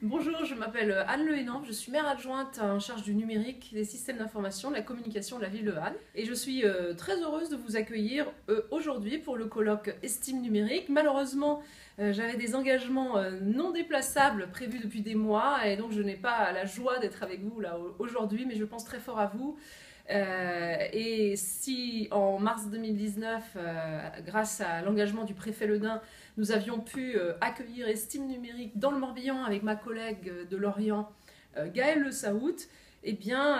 Bonjour, je m'appelle Anne Lehénan, je suis maire adjointe en charge du numérique, des systèmes d'information, de la communication de la ville de Anne. Et je suis très heureuse de vous accueillir aujourd'hui pour le colloque Estime numérique. Malheureusement, j'avais des engagements non déplaçables prévus depuis des mois et donc je n'ai pas la joie d'être avec vous là aujourd'hui, mais je pense très fort à vous. Et si en mars 2019, grâce à l'engagement du préfet Le Dain, nous avions pu accueillir Estime numérique dans le Morbihan avec ma collègue de Lorient, Gaëlle Le Saout, eh bien,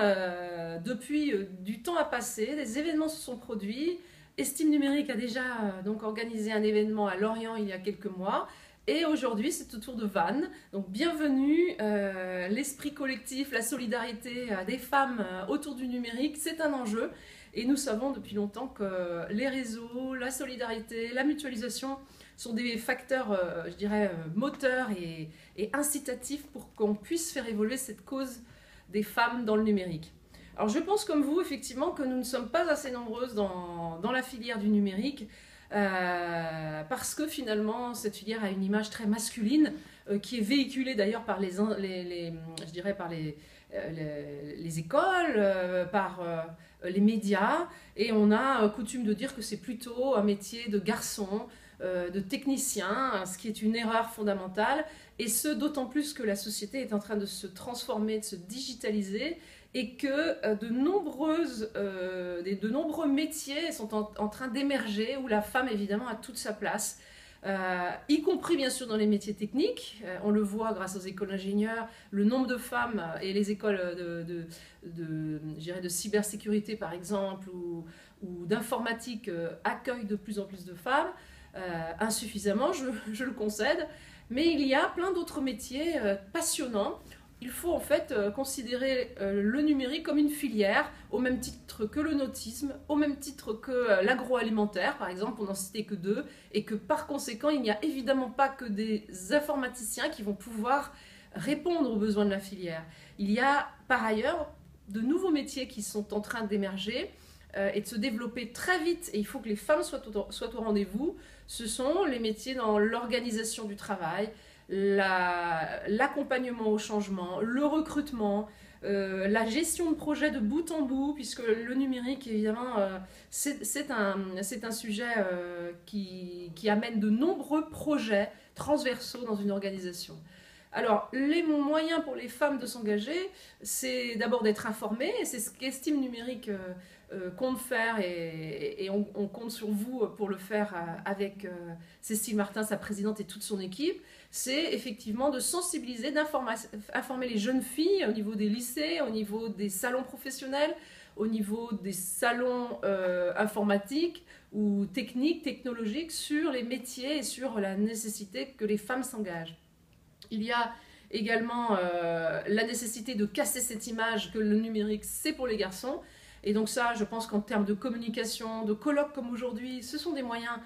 depuis du temps a passé, des événements se sont produits. Estime numérique a déjà donc organisé un événement à Lorient il y a quelques mois. Et aujourd'hui, c'est au tour de Vannes. Donc, bienvenue. L'esprit collectif, la solidarité des femmes autour du numérique, c'est un enjeu. Et nous savons depuis longtemps que les réseaux, la solidarité, la mutualisation sont des facteurs, je dirais, moteurs et incitatifs pour qu'on puisse faire évoluer cette cause des femmes dans le numérique. Alors, je pense comme vous, effectivement, que nous ne sommes pas assez nombreuses dans la filière du numérique. Parce que finalement cette filière a une image très masculine qui est véhiculée d'ailleurs par je dirais par les écoles, par les médias, et on a coutume de dire que c'est plutôt un métier de garçon, de technicien, ce qui est une erreur fondamentale, et ce d'autant plus que la société est en train de se transformer, de se digitaliser, et que de nombreux métiers sont en train d'émerger où la femme évidemment a toute sa place, y compris bien sûr dans les métiers techniques. On le voit grâce aux écoles d'ingénieurs, le nombre de femmes et les écoles je dirais de cybersécurité par exemple ou d'informatique accueillent de plus en plus de femmes, insuffisamment je le concède, mais il y a plein d'autres métiers passionnants. Il faut en fait considérer le numérique comme une filière, au même titre que le nautisme, au même titre que l'agroalimentaire, par exemple, pour n'en citer que deux, et que par conséquent, il n'y a évidemment pas que des informaticiens qui vont pouvoir répondre aux besoins de la filière. Il y a par ailleurs de nouveaux métiers qui sont en train d'émerger et de se développer très vite, et il faut que les femmes soient au rendez-vous. Ce sont les métiers dans l'organisation du travail, l'accompagnement au changement, le recrutement, la gestion de projets de bout en bout, puisque le numérique, évidemment, c'est un sujet qui amène de nombreux projets transversaux dans une organisation. Alors, les moyens pour les femmes de s'engager, c'est d'abord d'être informées, et c'est ce qu'Estime numérique compte faire, et on compte sur vous pour le faire avec Cécile Martin, sa présidente, et toute son équipe. C'est effectivement de sensibiliser, d'informer les jeunes filles au niveau des lycées, au niveau des salons professionnels, au niveau des salons informatiques ou techniques, technologiques, sur les métiers et sur la nécessité que les femmes s'engagent. Il y a également la nécessité de casser cette image que le numérique, c'est pour les garçons. Et donc ça, je pense qu'en termes de communication, de colloques comme aujourd'hui, ce sont des moyens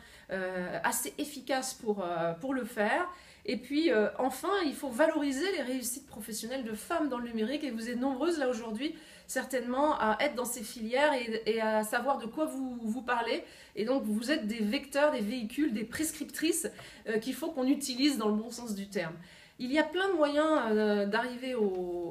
assez efficaces pour le faire. Et puis, enfin, il faut valoriser les réussites professionnelles de femmes dans le numérique. Et vous êtes nombreuses là aujourd'hui, certainement, à être dans ces filières et à savoir de quoi vous parlez. Et donc, vous êtes des vecteurs, des véhicules, des prescriptrices qu'il faut qu'on utilise dans le bon sens du terme. Il y a plein de moyens d'arriver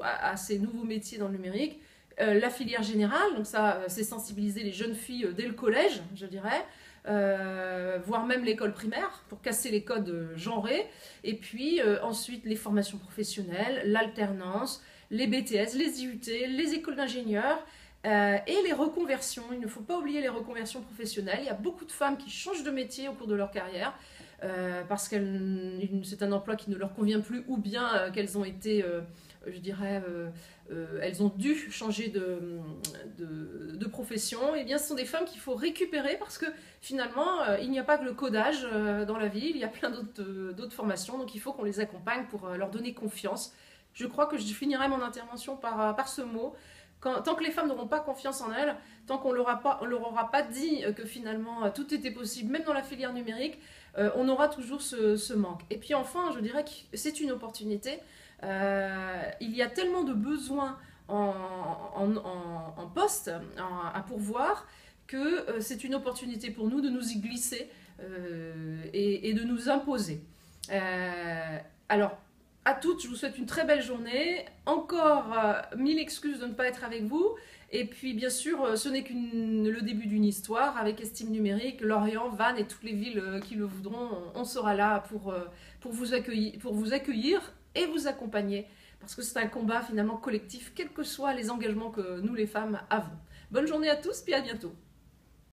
à ces nouveaux métiers dans le numérique. La filière générale, donc ça, c'est sensibiliser les jeunes filles dès le collège, je dirais, voire même l'école primaire, pour casser les codes genrés. Et puis ensuite, les formations professionnelles, l'alternance, les BTS, les IUT, les écoles d'ingénieurs, et les reconversions. Il ne faut pas oublier les reconversions professionnelles. Il y a beaucoup de femmes qui changent de métier au cours de leur carrière, parce que c'est un emploi qui ne leur convient plus, ou bien qu'elles ont été, je dirais, elles ont dû changer de profession. Et bien, ce sont des femmes qu'il faut récupérer, parce que finalement, il n'y a pas que le codage dans la vie, il y a plein d'autres formations, donc il faut qu'on les accompagne pour leur donner confiance. Je crois que je finirai mon intervention par ce mot. Tant que les femmes n'auront pas confiance en elles, tant qu'on ne leur aura pas dit que finalement tout était possible, même dans la filière numérique, on aura toujours ce manque. Et puis enfin, je dirais que c'est une opportunité. Il y a tellement de besoins en poste à pourvoir que c'est une opportunité pour nous de nous y glisser et de nous imposer. Alors, à toutes, je vous souhaite une très belle journée. Encore 1000 excuses de ne pas être avec vous. Et puis, bien sûr, ce n'est que le début d'une histoire avec Estime Numérique, Lorient, Vannes et toutes les villes qui le voudront. On sera là pour vous accueillir et vous accompagner. Parce que c'est un combat finalement collectif, quels que soient les engagements que nous les femmes avons. Bonne journée à tous, puis à bientôt.